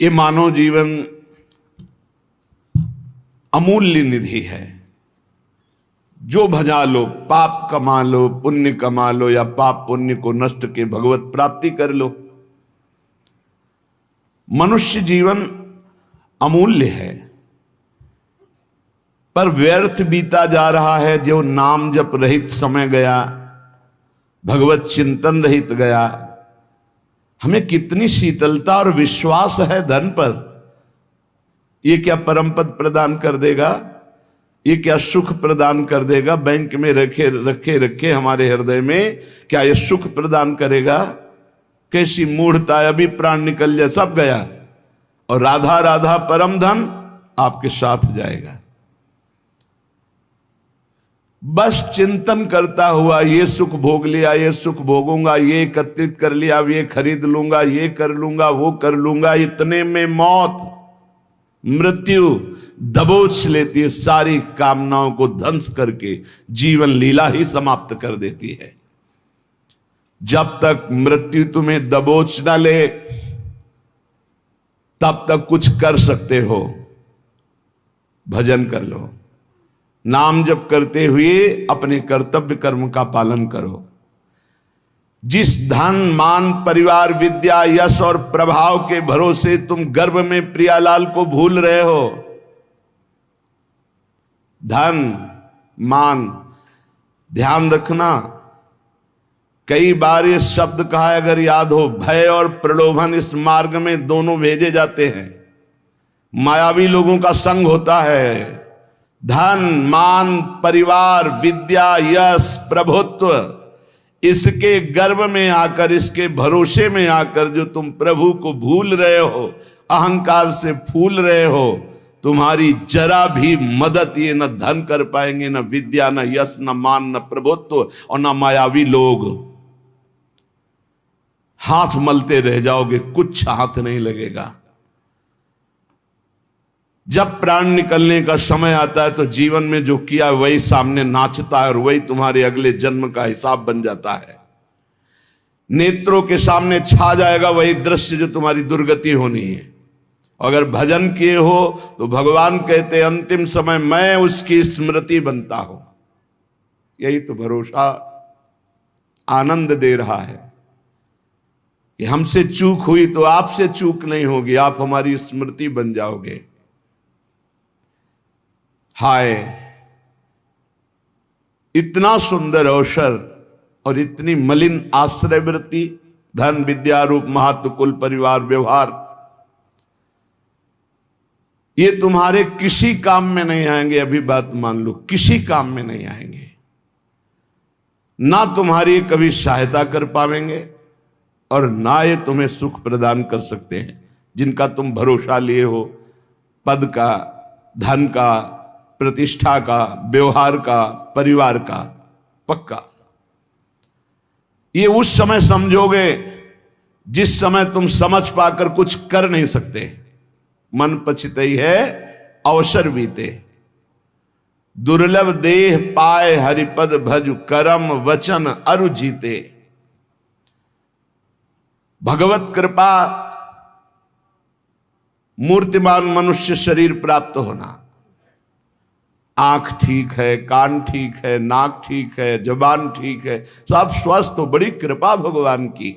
ये मानव जीवन अमूल्य निधि है। जो भजा लो, पाप कमा लो, पुण्य कमा लो, या पाप पुण्य को नष्ट के भगवत प्राप्ति कर लो। मनुष्य जीवन अमूल्य है, पर व्यर्थ बीता जा रहा है। जो नाम जप रहित समय गया, भगवत चिंतन रहित गया। हमें कितनी शीतलता और विश्वास है धन पर। ये क्या परम पद प्रदान कर देगा? ये क्या सुख प्रदान कर देगा? बैंक में रखे रखे रखे हमारे हृदय में क्या ये सुख प्रदान करेगा? कैसी मूढ़ता है। अभी प्राण निकल जाए सब गया, और राधा राधा परम धन आपके साथ जाएगा। बस चिंतन करता हुआ ये सुख भोग लिया, ये सुख भोगूंगा, ये एकत्रित कर लिया, ये खरीद लूंगा, ये कर लूंगा, वो कर लूंगा। इतने में मौत, मृत्यु दबोच लेती है, सारी कामनाओं को ध्वंस करके जीवन लीला ही समाप्त कर देती है। जब तक मृत्यु तुम्हें दबोच ना ले, तब तक कुछ कर सकते हो। भजन कर लो, नाम जप करते हुए अपने कर्तव्य कर्म का पालन करो। जिस धन मान परिवार विद्या यश और प्रभाव के भरोसे तुम गर्भ में प्रियालाल को भूल रहे हो, धन मान, ध्यान रखना। कई बार ये शब्द कहा है, अगर याद हो, भय और प्रलोभन इस मार्ग में दोनों भेजे जाते हैं। मायावी लोगों का संग होता है। धन मान परिवार विद्या यश प्रभुत्व, इसके गर्भ में आकर, इसके भरोसे में आकर जो तुम प्रभु को भूल रहे हो, अहंकार से फूल रहे हो, तुम्हारी जरा भी मदद ये न धन कर पाएंगे, न विद्या, न यश, न मान, न प्रभुत्व, और न मायावी लोग। हाथ मलते रह जाओगे, कुछ हाथ नहीं लगेगा। जब प्राण निकलने का समय आता है तो जीवन में जो किया वही सामने नाचता है, और वही तुम्हारे अगले जन्म का हिसाब बन जाता है। नेत्रों के सामने छा जाएगा वही दृश्य जो तुम्हारी दुर्गति होनी है। अगर भजन किए हो तो भगवान कहते अंतिम समय मैं उसकी स्मृति बनता हूं। यही तो भरोसा आनंद दे रहा है कि हमसे चूक हुई तो आपसे चूक नहीं होगी, आप हमारी स्मृति बन जाओगे। हाय, इतना सुंदर अवसर और इतनी मलिन आश्रय वृत्ति, धन विद्या रूप महत्व कुल परिवार व्यवहार, ये तुम्हारे किसी काम में नहीं आएंगे। अभी बात मान लो, किसी काम में नहीं आएंगे। ना तुम्हारी कभी सहायता कर पाएंगे, और ना ये तुम्हें सुख प्रदान कर सकते हैं जिनका तुम भरोसा लिए हो। पद का, धन का, प्रतिष्ठा का, व्यवहार का, परिवार का, पक्का। ये उस समय समझोगे जिस समय तुम समझ पाकर कुछ कर नहीं सकते। मन पछतई है अवसर बीते, दुर्लभ देह पाए हरिपद भज, करम वचन अरु जीते। भगवत कृपा मूर्तिमान मनुष्य शरीर प्राप्त होना। आंख ठीक है, कान ठीक है, नाक ठीक है, जुबान ठीक है, सब स्वस्थ हो, बड़ी कृपा भगवान की।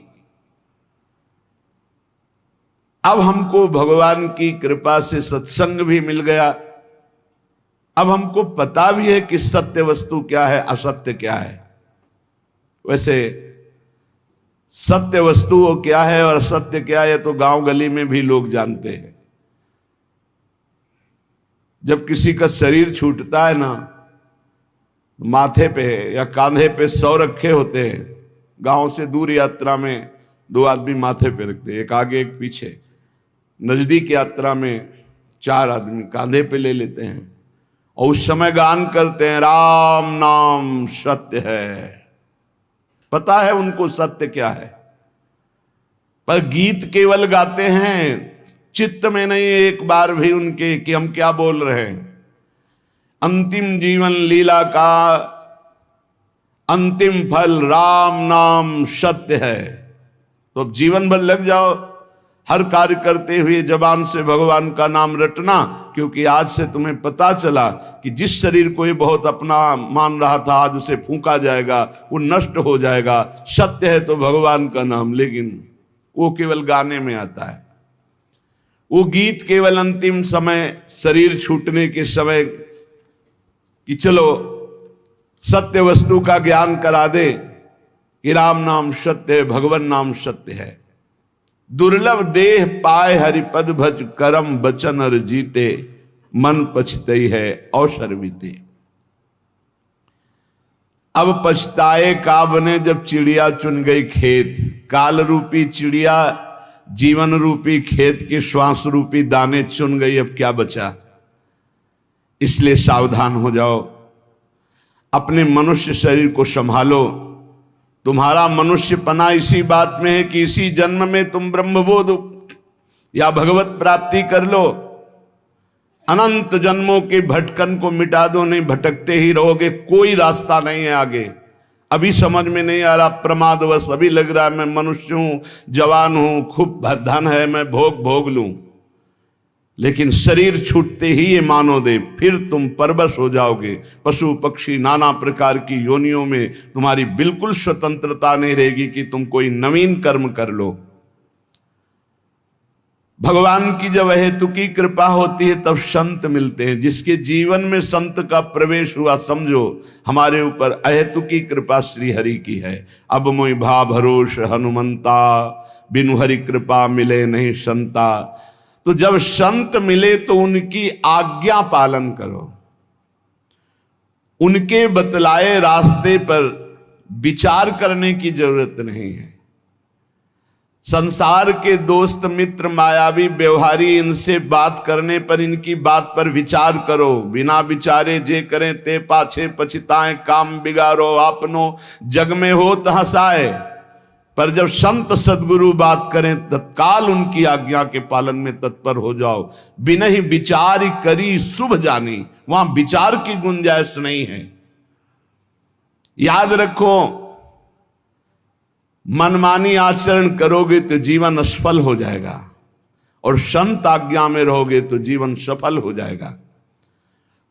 अब हमको भगवान की कृपा से सत्संग भी मिल गया। अब हमको पता भी है कि सत्य वस्तु क्या है, असत्य क्या है। वैसे सत्य वस्तु वो क्या है और असत्य क्या है तो गांव गली में भी लोग जानते हैं। जब किसी का शरीर छूटता है ना, माथे पे या कांधे पे 100 रखे होते हैं। गांव से दूर यात्रा में 2 आदमी माथे पे रखते हैं, एक आगे एक पीछे। नजदीक यात्रा में 4 आदमी कांधे पे ले लेते हैं, और उस समय गान करते हैं, राम नाम सत्य है। पता है उनको सत्य क्या है, पर गीत केवल गाते हैं, चित्त में नहीं एक बार भी उनके कि हम क्या बोल रहे हैं। अंतिम जीवन लीला का अंतिम फल राम नाम सत्य है। तो अब जीवन भर लग जाओ हर कार्य करते हुए जबान से भगवान का नाम रटना, क्योंकि आज से तुम्हें पता चला कि जिस शरीर को ये बहुत अपना मान रहा था आज उसे फूंका जाएगा, वो नष्ट हो जाएगा। सत्य है तो भगवान का नाम, लेकिन वो केवल गाने में आता है। वो गीत केवल अंतिम समय, शरीर छूटने के समय कि चलो सत्य वस्तु का ज्ञान करा दे कि राम नाम सत्य है, भगवान नाम सत्य है। दुर्लभ देह पाए हरिपद भज, करम बचन और जीते, मन पछतई है अवसर बीते। अब पछताए का बने जब चिड़िया चुन गई खेत। काल रूपी चिड़िया जीवन रूपी खेत के श्वास रूपी दाने चुन गई, अब क्या बचा। इसलिए सावधान हो जाओ, अपने मनुष्य शरीर को संभालो। तुम्हारा मनुष्यपना इसी बात में है कि इसी जन्म में तुम ब्रह्मबोध या भगवत प्राप्ति कर लो। अनंत जन्मों के भटकन को मिटा दो, नहीं भटकते ही रहोगे, कोई रास्ता नहीं है आगे। अभी समझ में नहीं आ रहा, प्रमादवश अभी लग रहा है मैं मनुष्य हूं, जवान हूं, खूब धन है, मैं भोग लूं। लेकिन शरीर छूटते ही ये मानो दे, फिर तुम परवश हो जाओगे। पशु पक्षी नाना प्रकार की योनियों में तुम्हारी बिल्कुल स्वतंत्रता नहीं रहेगी कि तुम कोई नवीन कर्म कर लो। भगवान की जब अहेतुकी कृपा होती है तब संत मिलते हैं। जिसके जीवन में संत का प्रवेश हुआ, समझो हमारे ऊपर अहेतुकी कृपा श्री हरि की है। अब मोहि भा भरोस हनुमंता, बिनु हरि कृपा मिले नहीं संता। तो जब संत मिले तो उनकी आज्ञा पालन करो, उनके बतलाए रास्ते पर विचार करने की जरूरत नहीं है। संसार के दोस्त मित्र मायावी व्यवहारी, इनसे बात करने पर इनकी बात पर विचार करो। बिना विचारे जे करें ते पाछे पछताएं, काम बिगाड़ो आपनो जग में हो हंसाए। पर जब संत सदगुरु बात करें तत्काल उनकी आज्ञा के पालन में तत्पर हो जाओ। बिना ही विचार करी शुभ जानी, वहां विचार की गुंजाइश नहीं है। याद रखो, मनमानी आचरण करोगे तो जीवन असफल हो जाएगा, और संत आज्ञा में रहोगे तो जीवन सफल हो जाएगा।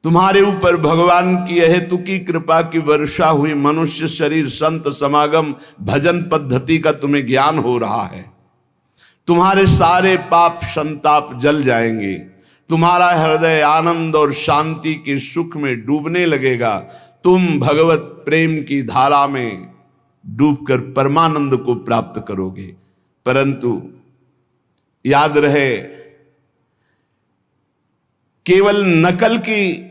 तुम्हारे ऊपर भगवान की अहेतुकी कृपा की वर्षा हुई। मनुष्य शरीर, संत समागम, भजन पद्धति का तुम्हें ज्ञान हो रहा है। तुम्हारे सारे पाप संताप जल जाएंगे। तुम्हारा हृदय आनंद और शांति के सुख में डूबने लगेगा। तुम भगवत प्रेम की धारा में डूबकर परमानंद को प्राप्त करोगे। परंतु याद रहे, केवल नकल की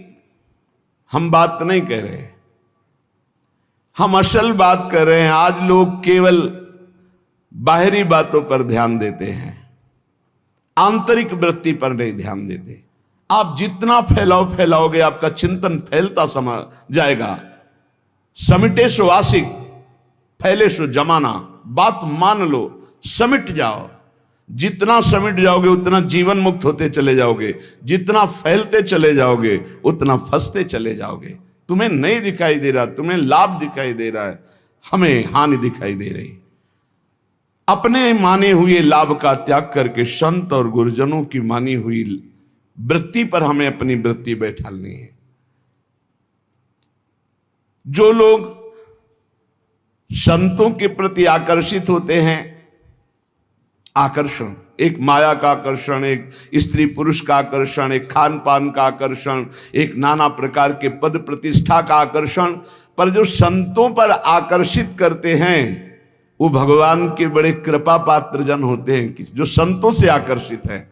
हम बात नहीं कह रहे, हम असल बात कर रहे हैं। आज लोग केवल बाहरी बातों पर ध्यान देते हैं, आंतरिक वृत्ति पर नहीं ध्यान देते। आप जितना फैलाओगे आपका चिंतन फैलता समा जाएगा। समिटे सो आशिक, फैले सो जमाना। बात मान लो, समिट जाओ। जितना समिट जाओगे उतना जीवन मुक्त होते चले जाओगे। जितना फैलते चले जाओगे उतना फंसते चले जाओगे। तुम्हें नहीं दिखाई दे रहा, तुम्हें लाभ दिखाई दे रहा है, हमें हानि दिखाई दे रही। अपने माने हुए लाभ का त्याग करके संत और गुरुजनों की मानी हुई वृत्ति पर हमें अपनी वृत्ति बैठालनी है। जो लोग संतों के प्रति आकर्षित होते हैं, आकर्षण, एक माया का आकर्षण, एक स्त्री पुरुष का आकर्षण, एक खान पान का आकर्षण, एक नाना प्रकार के पद प्रतिष्ठा का आकर्षण, पर जो संतों पर आकर्षित करते हैं वो भगवान के बड़े कृपा पात्र जन होते हैं, जो संतों से आकर्षित है।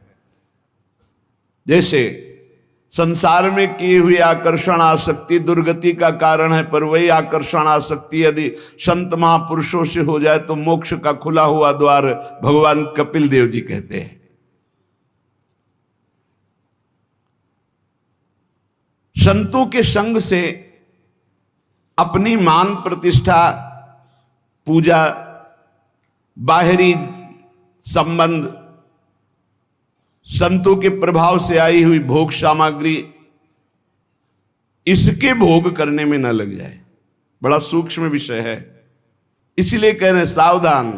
जैसे संसार में किए हुए आकर्षण आसक्ति दुर्गति का कारण है, पर वही आकर्षण आसक्ति यदि संत महापुरुषों से हो जाए तो मोक्ष का खुला हुआ द्वार भगवान कपिल देव जी कहते हैं। संतों के संग से अपनी मान प्रतिष्ठा, पूजा, बाहरी संबंध, संतों के प्रभाव से आई हुई भोग सामग्री, इसके भोग करने में न लग जाए। बड़ा सूक्ष्म विषय है, इसीलिए कह रहे हैं सावधान।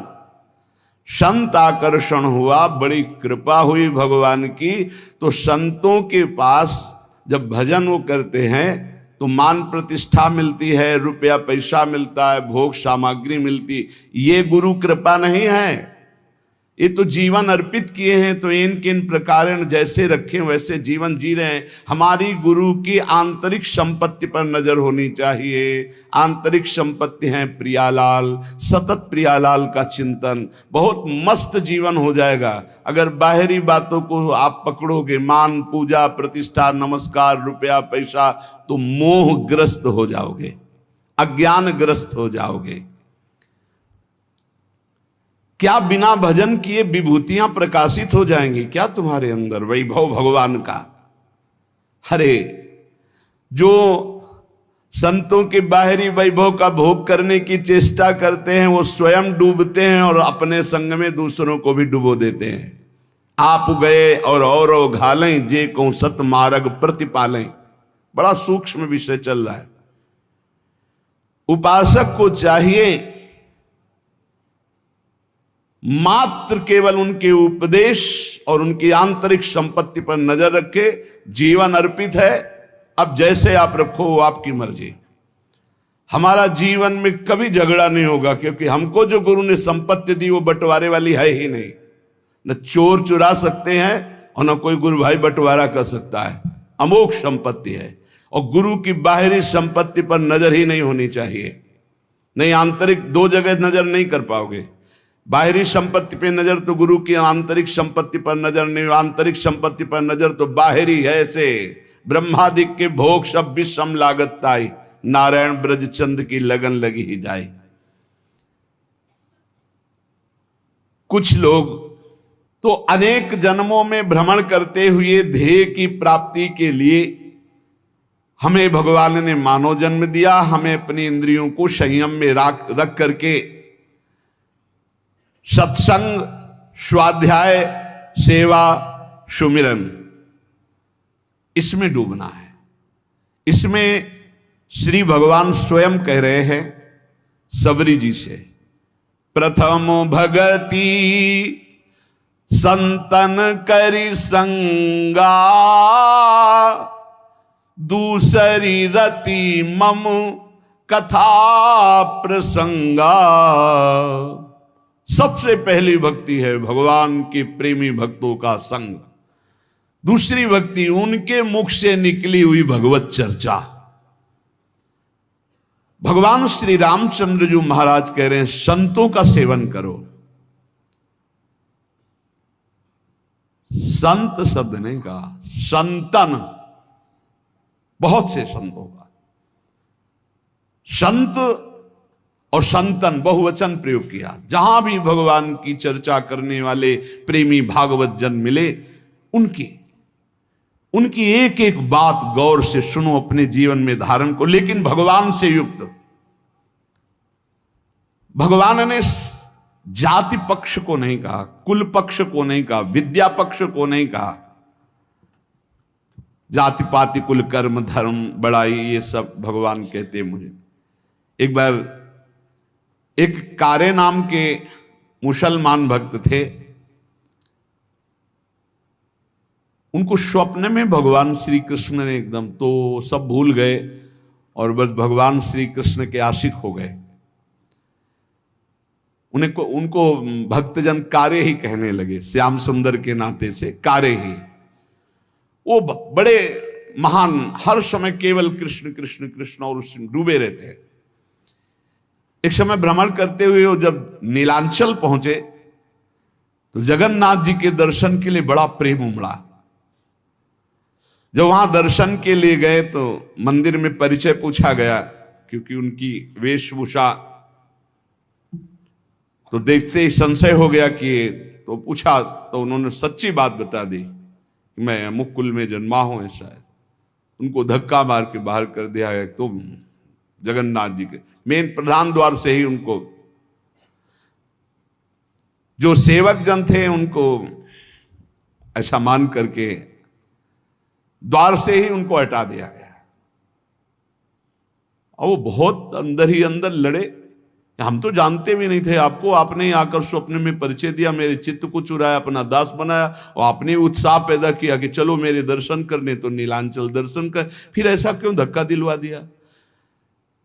संत आकर्षण हुआ, बड़ी कृपा हुई भगवान की। तो संतों के पास जब भजन वो करते हैं तो मान प्रतिष्ठा मिलती है, रुपया पैसा मिलता है, भोग सामग्री मिलती। ये गुरु कृपा नहीं है, ये तो जीवन अर्पित किए हैं तो इन किन प्रकार जैसे रखें वैसे जीवन जी रहे हैं। हमारी गुरु की आंतरिक संपत्ति पर नजर होनी चाहिए। आंतरिक संपत्ति है प्रियालाल, सतत प्रियालाल का चिंतन, बहुत मस्त जीवन हो जाएगा। अगर बाहरी बातों को आप पकड़ोगे, मान पूजा प्रतिष्ठा नमस्कार रुपया पैसा, तो मोहग्रस्त हो जाओगे, अज्ञानग्रस्त हो जाओगे। क्या बिना भजन किए विभूतियां प्रकाशित हो जाएंगी क्या तुम्हारे अंदर, वैभव भगवान का? अरे जो संतों के बाहरी वैभव का भोग करने की चेष्टा करते हैं वो स्वयं डूबते हैं और अपने संग में दूसरों को भी डुबो देते हैं। आप गए और घालें जे को सत मार्ग प्रतिपालें। बड़ा सूक्ष्म विषय चल रहा है। उपासक को चाहिए मात्र केवल उनके उपदेश और उनकी आंतरिक संपत्ति पर नजर रखे। जीवन अर्पित है, अब जैसे आप रखो वो आपकी मर्जी। हमारा जीवन में कभी झगड़ा नहीं होगा, क्योंकि हमको जो गुरु ने संपत्ति दी वो बंटवारे वाली है ही नहीं। न चोर चुरा सकते हैं और न कोई गुरु भाई बंटवारा कर सकता है। अमोघ संपत्ति है और गुरु की बाहरी संपत्ति पर नजर ही नहीं होनी चाहिए। नहीं, आंतरिक दो जगह नजर नहीं कर पाओगे। बाहरी संपत्ति पे नजर तो गुरु की आंतरिक संपत्ति पर नजर नहीं, आंतरिक संपत्ति पर नजर तो बाहरी है। ऐसे ब्रह्मादिक के भोग सब विषम लागत ताई, नारायण ब्रज चंद की लगन लगी ही जाए। कुछ लोग तो अनेक जन्मों में भ्रमण करते हुए ध्येय की प्राप्ति के लिए हमें भगवान ने मानव जन्म दिया। हमें अपनी इंद्रियों को संयम में रख करके सत्संग, स्वाध्याय, सेवा, सुमिरन, इसमें डूबना है। इसमें श्री भगवान स्वयं कह रहे हैं सबरी जी से, प्रथम भगति संतन करि संगा, दूसरी रति मम कथा प्रसंगा। सबसे पहली भक्ति है भगवान के प्रेमी भक्तों का संग। दूसरी भक्ति उनके मुख से निकली हुई भगवत चर्चा। भगवान श्री रामचंद्र जी महाराज कह रहे हैं संतों का सेवन करो। संत शब्द नहीं कहा, संतन, बहुत से संतों का। संत और संतन बहुवचन प्रयोग किया। जहां भी भगवान की चर्चा करने वाले प्रेमी भागवत जन मिले, उनकी एक एक बात गौर से सुनो, अपने जीवन में धारण को, लेकिन भगवान से युक्त। भगवान ने जाति पक्ष को नहीं कहा, कुल पक्ष को नहीं कहा, विद्या पक्ष को नहीं कहा। जाति पाति कुल कर्म धर्म बड़ाई ये सब भगवान कहते मुझे। एक बार एक कारे नाम के मुसलमान भक्त थे, उनको स्वप्न में भगवान श्री कृष्ण ने एकदम, तो सब भूल गए और बस भगवान श्री कृष्ण के आशिक हो गए। उनको भक्तजन कारे ही कहने लगे, श्याम सुंदर के नाते से कारे ही। वो बड़े महान, हर समय केवल कृष्ण कृष्ण कृष्ण और उसमें डूबे रहते हैं। एक समय भ्रमण करते हुए वो जब नीलांचल पहुंचे तो जगन्नाथ जी के दर्शन के लिए बड़ा प्रेम उमड़ा। जब वहां दर्शन के लिए गए तो मंदिर में परिचय पूछा गया, क्योंकि उनकी वेशभूषा तो देखते ही संशय हो गया कि, तो पूछा तो उन्होंने सच्ची बात बता दी कि मैं अमुक कुल में जन्मा हूं। ऐसा है, उनको धक्का मार के बाहर कर दिया है। तो जगन्नाथ जी के मेन प्रधान द्वार से ही उनको, जो सेवक जन थे उनको ऐसा मान करके द्वार से ही उनको हटा दिया गया। और वो बहुत अंदर ही अंदर लड़े हम तो जानते भी नहीं थे आपको, आपने ही आकर स्वप्न में परिचय दिया, मेरे चित्त को चुराया, अपना दास बनाया और आपने उत्साह पैदा किया कि चलो मेरे दर्शन करने, तो नीलांचल दर्शन कर। फिर ऐसा क्यों धक्का दिलवा दिया?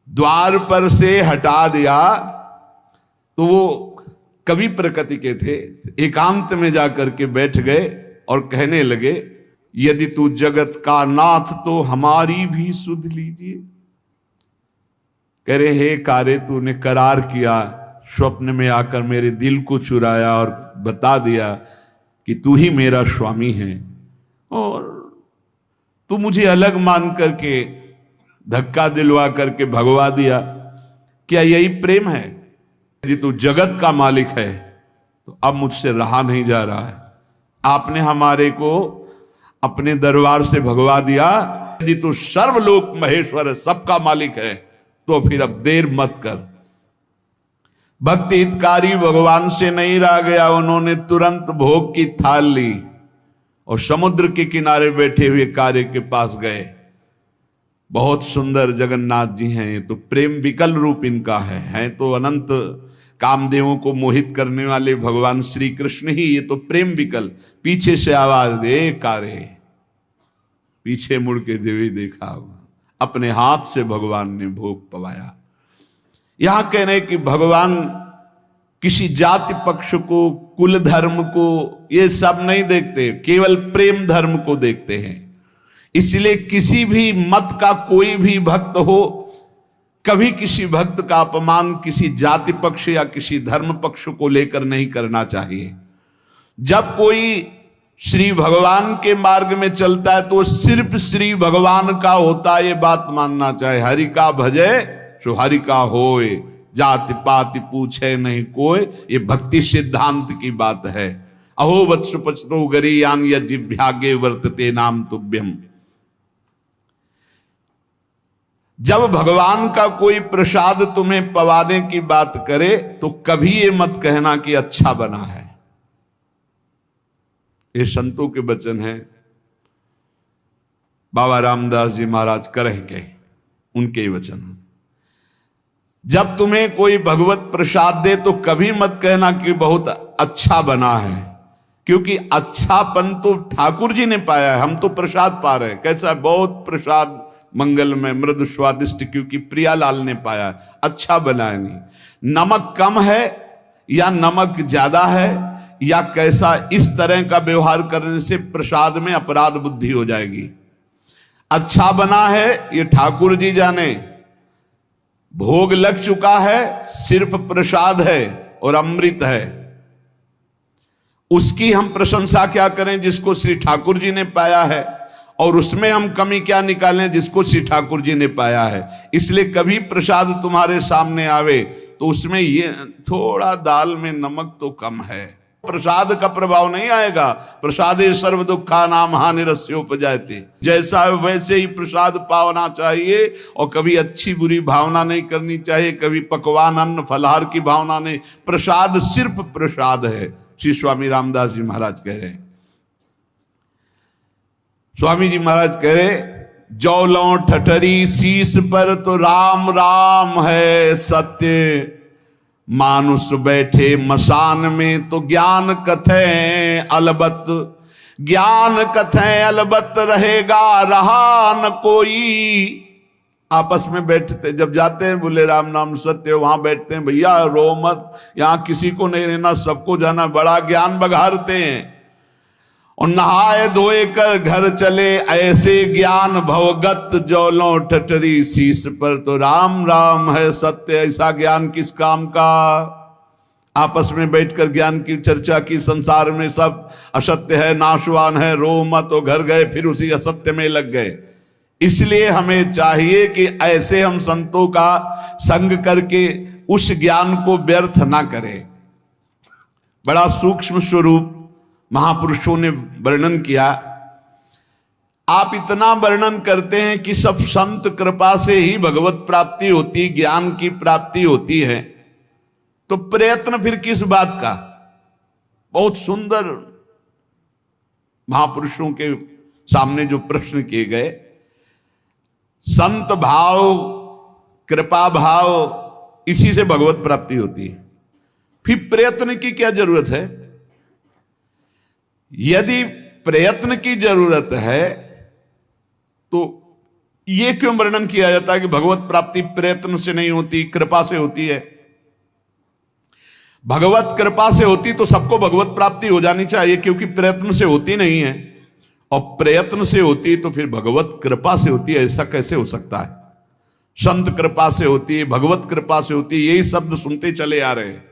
द्वार पर से हटा दिया तो वो कवि प्रकृति के थे, एकांत में जाकर के बैठ गए और कहने लगे, यदि तू जगत का नाथ तो हमारी भी सुध लीजिए। कह रहे, हे कारे, तूने करार किया, स्वप्न में आकर मेरे दिल को चुराया और बता दिया कि तू ही मेरा स्वामी है, और तू मुझे अलग मान करके धक्का दिलवा करके भगवा दिया। क्या यही प्रेम है? यदि तू जगत का मालिक है तो अब मुझसे रहा नहीं जा रहा है। आपने हमारे को अपने दरबार से भगवा दिया। यदि तू सर्वलोक महेश्वर है, सबका मालिक है, तो फिर अब देर मत कर। भक्ति हितकारी भगवान से नहीं रह गया, उन्होंने तुरंत भोग की थाल ली और समुद्र के किनारे बैठे हुए कार्य के पास गए। बहुत सुंदर जगन्नाथ जी हैं, ये तो प्रेम विकल रूप इनका है तो अनंत कामदेवों को मोहित करने वाले भगवान श्री कृष्ण ही, ये तो प्रेम विकल। पीछे से आवाज दे, कारे, पीछे मुड़ के देवी देखा, अपने हाथ से भगवान ने भोग पवाया। यहां कह रहे कि भगवान किसी जाति पक्ष को, कुल धर्म को, ये सब नहीं देखते, केवल प्रेम धर्म को देखते हैं। इसलिए किसी भी मत का कोई भी भक्त हो, कभी किसी भक्त का अपमान किसी जाति पक्ष या किसी धर्म पक्ष को लेकर नहीं करना चाहिए। जब कोई श्री भगवान के मार्ग में चलता है तो सिर्फ श्री भगवान का होता है, ये बात मानना चाहिए। हरि का भजे सो हरि का होए, जाति पाति पूछे नहीं कोई, ये भक्ति सिद्धांत की बात है। अहो वत्स पचतो गरीयान यज्जिभ्यागे वर्तते नाम तुभ्यम। जब भगवान का कोई प्रसाद तुम्हें पवाने की बात करे तो कभी ये मत कहना कि अच्छा बना है। ये संतों के वचन हैं, बाबा रामदास जी महाराज करेंगे, उनके वचन। जब तुम्हें कोई भगवत प्रसाद दे तो कभी मत कहना कि बहुत अच्छा बना है, क्योंकि अच्छापन तो ठाकुर जी ने पाया है, हम तो प्रसाद पा रहे हैं। कैसा है? बहुत प्रसाद मंगल में मृदु स्वादिष्ट, क्योंकि प्रियालाल ने पाया, अच्छा बना है। नहीं, नमक कम है या नमक ज्यादा है या कैसा, इस तरह का व्यवहार करने से प्रसाद में अपराध बुद्धि हो जाएगी। अच्छा बना है ये ठाकुर जी जाने, भोग लग चुका है, सिर्फ प्रसाद है और अमृत है, उसकी हम प्रशंसा क्या करें जिसको श्री ठाकुर जी ने पाया है, और उसमें हम कमी क्या निकालें जिसको श्री ठाकुर जी ने पाया है। इसलिए कभी प्रसाद तुम्हारे सामने आवे तो उसमें ये थोड़ा दाल में नमक तो कम है, प्रसाद का प्रभाव नहीं आएगा। प्रसादे सर्व दुखा नाम हानिरस्योपजायते, जैसा है वैसे ही प्रसाद पावना चाहिए, और कभी अच्छी बुरी भावना नहीं करनी चाहिए, कभी पकवान अन्न फलहार की भावना नहीं। प्रसाद सिर्फ प्रसाद है, श्री स्वामी रामदास जी महाराज कह रहे हैं। स्वामी जी महाराज कह रहे, जौलों ठठरी शीश पर तो राम राम है सत्य, मानुष बैठे मसान में तो ज्ञान कथें अलबत, ज्ञान कथें अलबत रहेगा रहा न कोई। आपस में बैठते जब जाते हैं, बोले राम नाम सत्य, वहां बैठते हैं, भैया रो मत, यहां किसी को नहीं रहना, सबको जाना, बड़ा ज्ञान बघारते हैं। और नहाए धोए कर घर चले ऐसे ज्ञान भवगत, जौलों ठठरी शीश पर तो राम राम है सत्य। ऐसा ज्ञान किस काम का? आपस में बैठकर ज्ञान की चर्चा की, संसार में सब असत्य है, नाशवान है, रो मत, तो घर गए फिर उसी असत्य में लग गए। इसलिए हमें चाहिए कि ऐसे हम संतों का संग करके उस ज्ञान को व्यर्थ ना करें। बड़ा सूक्ष्म स्वरूप महापुरुषों ने वर्णन किया। आप इतना वर्णन करते हैं कि सब संत कृपा से ही भगवत प्राप्ति होती, ज्ञान की प्राप्ति होती है, तो प्रयत्न फिर किस बात का? बहुत सुंदर महापुरुषों के सामने जो प्रश्न किए गए, संत भाव, कृपा भाव, इसी से भगवत प्राप्ति होती है। फिर प्रयत्न की क्या जरूरत है? यदि प्रयत्न की जरूरत है तो यह क्यों वर्णन किया जाता है कि भगवत प्राप्ति प्रयत्न से नहीं होती, कृपा से होती है? भगवत कृपा से होती तो सबको भगवत प्राप्ति हो जानी चाहिए, क्योंकि प्रयत्न से होती नहीं है। और प्रयत्न से होती तो फिर भगवत कृपा से होती है, ऐसा कैसे हो सकता है? संत कृपा से होती है, भगवत कृपा से होती है, यही शब्द सुनते चले आ रहे हैं।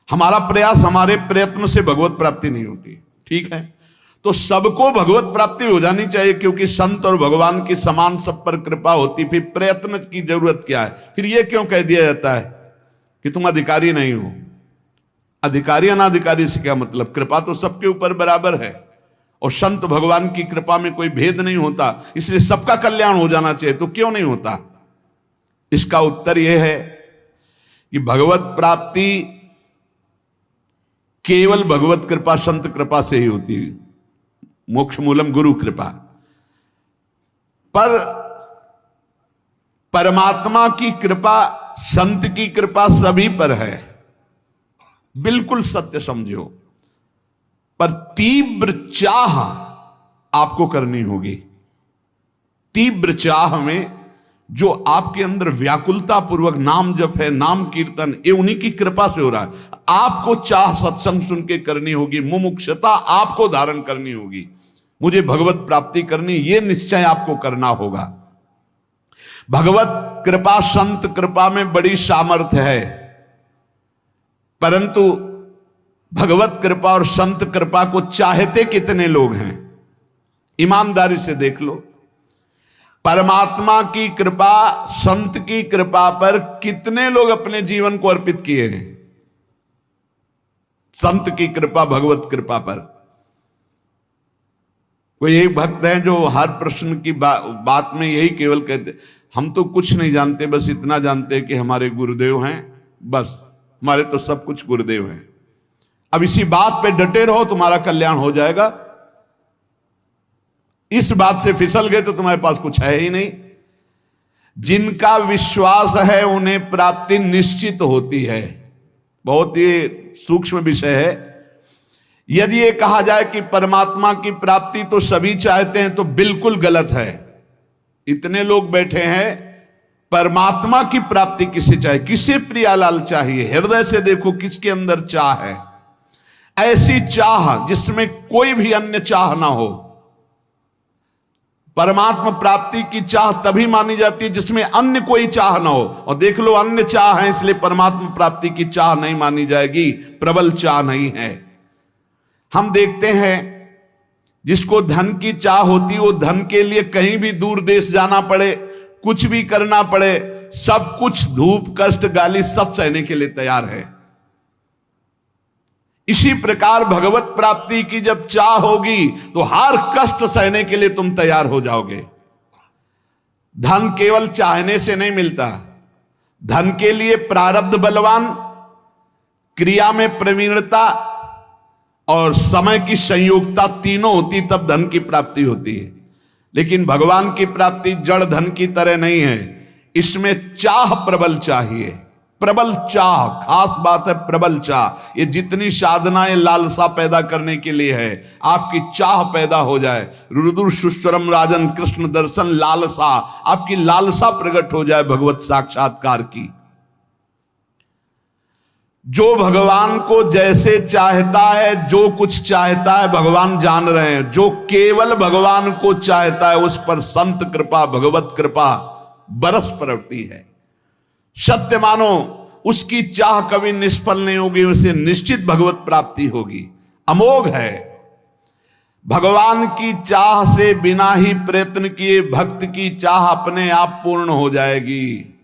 हमारा प्रयास, हमारे प्रयत्न से भगवत प्राप्ति नहीं होती, ठीक है? तो सबको भगवत प्राप्ति हो जानी चाहिए, क्योंकि संत और भगवान की समान सब पर कृपा होती। फिर प्रयत्न की जरूरत क्या है? फिर यह क्यों कह दिया जाता है कि तुम अधिकारी नहीं हो? अधिकारी अनाधिकारी से क्या मतलब? कृपा तो सबके ऊपर बराबर है, और संत भगवान की कृपा में कोई भेद नहीं होता, इसलिए सबका कल्याण हो जाना चाहिए। तो क्यों नहीं होता? इसका उत्तर यह है कि भगवत प्राप्ति केवल भगवत कृपा, संत कृपा से ही होती है। मोक्ष मूलम गुरु कृपा। पर परमात्मा की कृपा, संत की कृपा सभी पर है, बिल्कुल सत्य समझो। पर तीव्र चाह आपको करनी होगी। तीव्र चाह में जो आपके अंदर व्याकुलता पूर्वक नाम जप है, नाम कीर्तन, ये उन्हीं की कृपा से हो रहा है। आपको चाह सत्संग सुन के करनी होगी, मुमुक्षुता आपको धारण करनी होगी। मुझे भगवत प्राप्ति करनी, ये निश्चय आपको करना होगा। भगवत कृपा, संत कृपा में बड़ी सामर्थ्य है, परंतु भगवत कृपा और संत कृपा को चाहते कितने लोग हैं? ईमानदारी से देख लो। परमात्मा की कृपा, संत की कृपा पर कितने लोग अपने जीवन को अर्पित किए हैं? संत की कृपा, भगवत कृपा पर। कोई एक भक्त है जो हर प्रश्न की बात में यही केवल कहते, हम तो कुछ नहीं जानते, बस इतना जानते कि हमारे गुरुदेव हैं, बस हमारे तो सब कुछ गुरुदेव हैं। अब इसी बात पे डटे रहो, तुम्हारा कल्याण हो जाएगा। इस बात से फिसल गए तो तुम्हारे पास कुछ है ही नहीं। जिनका विश्वास है उन्हें प्राप्ति निश्चित होती है। बहुत ही सूक्ष्म विषय है। यदि ये कहा जाए कि परमात्मा की प्राप्ति तो सभी चाहते हैं, तो बिल्कुल गलत है। इतने लोग बैठे हैं, परमात्मा की प्राप्ति किसे चाहिए? किसे प्रियालाल चाहिए? हृदय से देखो किसके अंदर चाह है। ऐसी चाह जिसमें कोई भी अन्य चाह ना हो। परमात्मा प्राप्ति की चाह तभी मानी जाती है जिसमें अन्य कोई चाह ना हो। और देख लो, अन्य चाह है, इसलिए परमात्मा प्राप्ति की चाह नहीं मानी जाएगी, प्रबल चाह नहीं है। हम देखते हैं जिसको धन की चाह होती, वो धन के लिए कहीं भी दूर देश जाना पड़े, कुछ भी करना पड़े, सब कुछ, धूप कष्ट गाली सब सहने के लिए तैयार है। इसी प्रकार भगवत प्राप्ति की जब चाह होगी तो हर कष्ट सहने के लिए तुम तैयार हो जाओगे। धन केवल चाहने से नहीं मिलता। धन के लिए प्रारब्ध बलवान, क्रिया में प्रवीणता और समय की संयोगता तीनों होती, तब धन की प्राप्ति होती है। लेकिन भगवान की प्राप्ति जड़ धन की तरह नहीं है। इसमें चाह प्रबल चाहिए, प्रबल चाह। खास बात है प्रबल चाह। ये जितनी साधनाएं लालसा पैदा करने के लिए है, आपकी चाह पैदा हो जाए। रुदुर सुश्वरम राजन कृष्ण दर्शन लालसा, आपकी लालसा प्रकट हो जाए भगवत साक्षात्कार की। जो भगवान को जैसे चाहता है, जो कुछ चाहता है, भगवान जान रहे हैं। जो केवल भगवान को चाहता है उस पर संत कृपा, भगवत कृपा बरस पड़ती है। सत्य मानो, उसकी चाह कभी निष्फल नहीं होगी, उसे निश्चित भगवत प्राप्ति होगी। अमोघ है। भगवान की चाह से बिना ही प्रयत्न किए भक्त की चाह अपने आप पूर्ण हो जाएगी।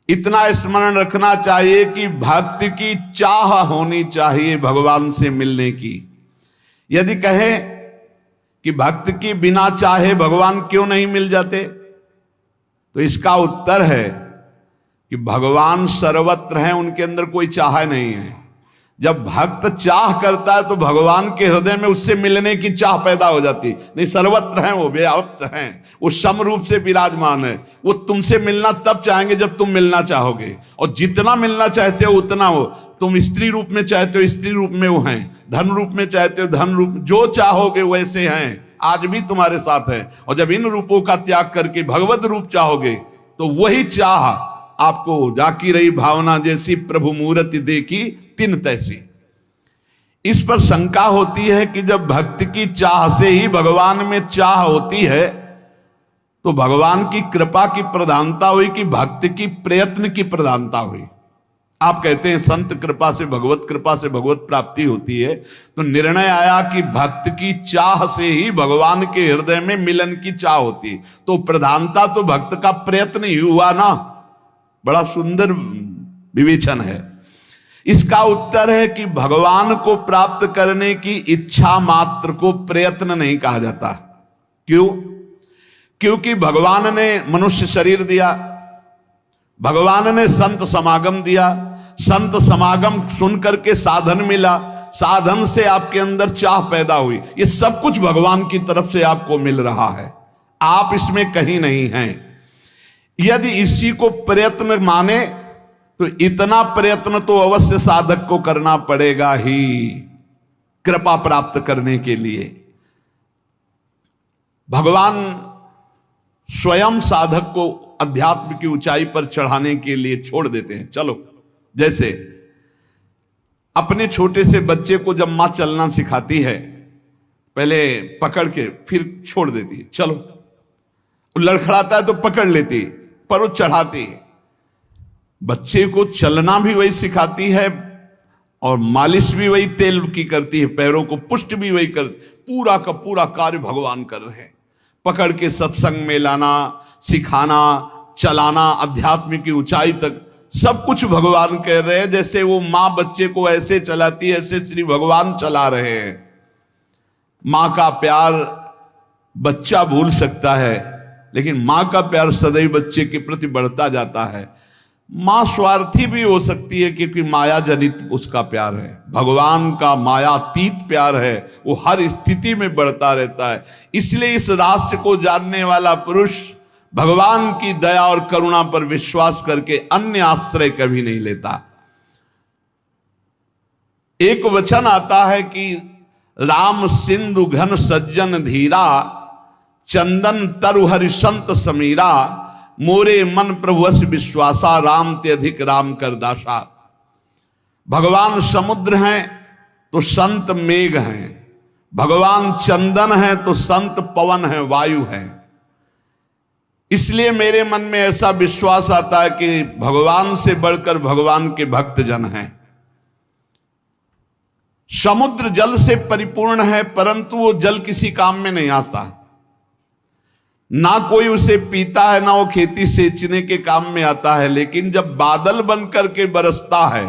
इतना स्मरण रखना चाहिए कि भक्त की चाह होनी चाहिए भगवान से मिलने की। यदि कहें कि भक्त की बिना चाहे भगवान क्यों नहीं मिल जाते, तो इसका उत्तर है कि भगवान सर्वत्र हैं, उनके अंदर कोई चाह नहीं है। जब भक्त चाह करता है तो भगवान के हृदय में उससे मिलने की चाह पैदा हो जाती। नहीं, सर्वत्र हैं, वो व्याप्त हैं, वो सम रूप से विराजमान है। वो तुमसे मिलना तब चाहेंगे जब तुम मिलना चाहोगे, और जितना मिलना चाहते हो उतना हो। तुम स्त्री रूप में चाहते हो स्त्री रूप में वो हैं, धन रूप में चाहते हो धन रूप, जो चाहोगे वैसे हैं, आज भी तुम्हारे साथ है। और जब इन रूपों का त्याग करके भगवत रूप चाहोगे तो वही चाह आपको जाकी रही भावना जैसी प्रभु मूर्ति देखी तिन तैसी। इस पर शंका होती है कि जब भक्ति की चाह से ही भगवान में चाह होती है तो भगवान की कृपा की प्रधानता हुई कि भक्ति की प्रयत्न की प्रधानता हुई। आप कहते हैं संत कृपा से भगवत प्राप्ति होती है, तो निर्णय आया कि भक्त की चाह से ही भगवान के हृदय में मिलन की चाह होती, तो प्रधानता तो भक्त का प्रयत्न ही हुआ ना। बड़ा सुंदर विवेचन है। इसका उत्तर है कि भगवान को प्राप्त करने की इच्छा मात्र को प्रयत्न नहीं कहा जाता। क्यों? क्योंकि भगवान ने मनुष्य शरीर दिया, भगवान ने संत समागम दिया, संत समागम सुन करके साधन मिला, साधन से आपके अंदर चाह पैदा हुई। ये सब कुछ भगवान की तरफ से आपको मिल रहा है, आप इसमें कहीं नहीं हैं। यदि इसी को प्रयत्न माने तो इतना प्रयत्न तो अवश्य साधक को करना पड़ेगा ही कृपा प्राप्त करने के लिए। भगवान स्वयं साधक को अध्यात्म की ऊंचाई पर चढ़ाने के लिए छोड़ देते हैं। चलो, जैसे अपने छोटे से बच्चे को जब मां चलना सिखाती है, पहले पकड़ के फिर छोड़ देती है, चलो, लड़खड़ाता है तो पकड़ लेती, पर वो चढ़ाती है। बच्चे को चलना भी वही सिखाती है और मालिश भी वही तेल की करती है, पैरों को पुष्ट भी वही कर, पूरा का पूरा कार्य भगवान कर रहे हैं। पकड़ के सत्संग में लाना, सिखाना, चलाना, अध्यात्म की ऊंचाई तक सब कुछ भगवान कह रहे हैं। जैसे वो मां बच्चे को ऐसे चलाती है, ऐसे श्री भगवान चला रहे हैं। मां का प्यार बच्चा भूल सकता है, लेकिन मां का प्यार सदैव बच्चे के प्रति बढ़ता जाता है। मां स्वार्थी भी हो सकती है क्योंकि माया जनित उसका प्यार है, भगवान का मायातीत प्यार है, वो हर स्थिति में बढ़ता रहता है। इसलिए इस रहस्य को जानने वाला पुरुष भगवान की दया और करुणा पर विश्वास करके अन्य आश्रय कभी नहीं लेता। एक वचन आता है कि राम सिंधु घन सज्जन धीरा, चंदन तरु हरि संत समीरा, मोरे मन प्रभुवश विश्वासा, राम ते अधिक राम कर दासा। भगवान समुद्र हैं तो संत मेघ हैं, भगवान चंदन हैं तो संत पवन हैं, वायु हैं। इसलिए मेरे मन में ऐसा विश्वास आता है कि भगवान से बढ़कर भगवान के भक्त जन हैं। समुद्र जल से परिपूर्ण है, परंतु वो जल किसी काम में नहीं आता, ना कोई उसे पीता है, ना वो खेती सींचने के काम में आता है। लेकिन जब बादल बन करके बरसता है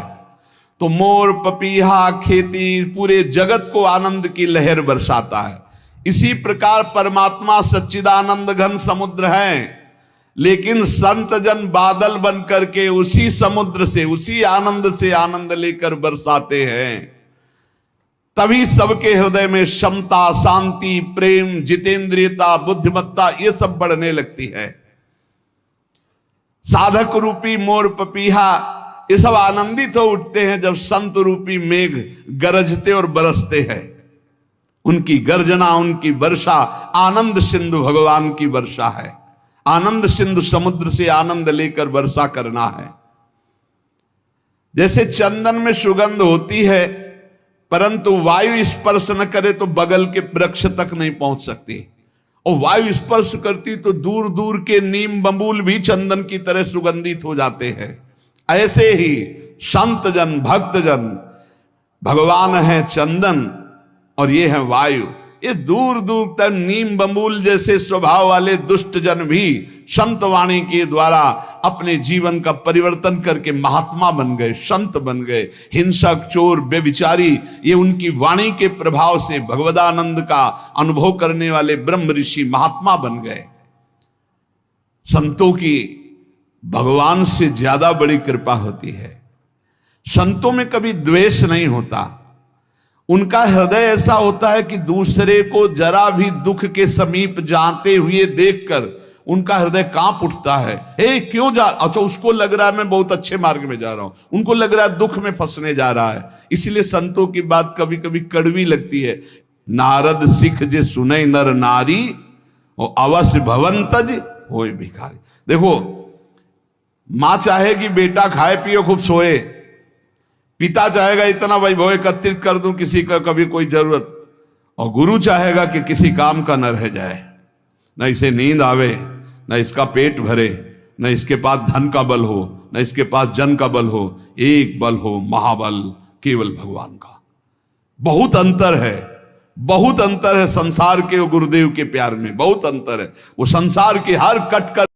तो मोर, पपीहा, खेती, पूरे जगत को आनंद की लहर बरसाता है। इसी प्रकार परमात्मा सच्चिदानंद घन समुद्र है, लेकिन संत जन बादल बन करके उसी समुद्र से, उसी आनंद से आनंद लेकर बरसाते हैं। तभी सबके हृदय में क्षमता, शांति, प्रेम, जितेंद्रियता, बुद्धिमत्ता ये सब बढ़ने लगती है। साधक रूपी मोर, पपीहा ये सब आनंदित हो उठते हैं जब संत रूपी मेघ गरजते और बरसते हैं। उनकी गर्जना, उनकी वर्षा आनंद सिंधु भगवान की वर्षा है। आनंद सिंधु समुद्र से आनंद लेकर वर्षा करना है। जैसे चंदन में सुगंध होती है, परंतु वायु स्पर्श न करे तो बगल के वृक्ष तक नहीं पहुंच सकती, और वायु स्पर्श करती तो दूर दूर के नीम बबूल भी चंदन की तरह सुगंधित हो जाते हैं। ऐसे ही संत जन, भक्त जन, भगवान है चंदन और ये है वायु। ये दूर दूर तक नीम बबूल जैसे स्वभाव वाले दुष्ट जन भी संत वाणी के द्वारा अपने जीवन का परिवर्तन करके महात्मा बन गए, संत बन गए। हिंसक, चोर, बेविचारी ये उनकी वाणी के प्रभाव से भगवदानंद का अनुभव करने वाले ब्रह्म ऋषि महात्मा बन गए। संतों की भगवान से ज्यादा बड़ी कृपा होती है। संतों में कभी द्वेष नहीं होता। उनका हृदय ऐसा होता है कि दूसरे को जरा भी दुख के समीप जाते हुए देखकर उनका हृदय कांप उठता है। क्यों जा, अच्छा उसको लग रहा है मैं बहुत अच्छे मार्ग में जा रहा हूं, उनको लग रहा है दुख में फंसने जा रहा है। इसलिए संतों की बात कभी कभी कड़वी लगती है। नारद सिख जे सुने नर नारी और अवश्य भवंतज होए भिखारी। देखो, मां चाहेगी बेटा खाए पिए खूब सोए, पिता चाहेगा इतना वैभव एकत्रित कर दूं किसी का कभी कोई जरूरत, और गुरु चाहेगा कि किसी काम का न रह जाए, न इसे नींद आवे, न इसका पेट भरे, न इसके पास धन का बल हो, न इसके पास जन का बल हो, एक बल हो महाबल केवल भगवान का। बहुत अंतर है, बहुत अंतर है संसार के और गुरुदेव के प्यार में, बहुत अंतर है। वो संसार की हर कट कर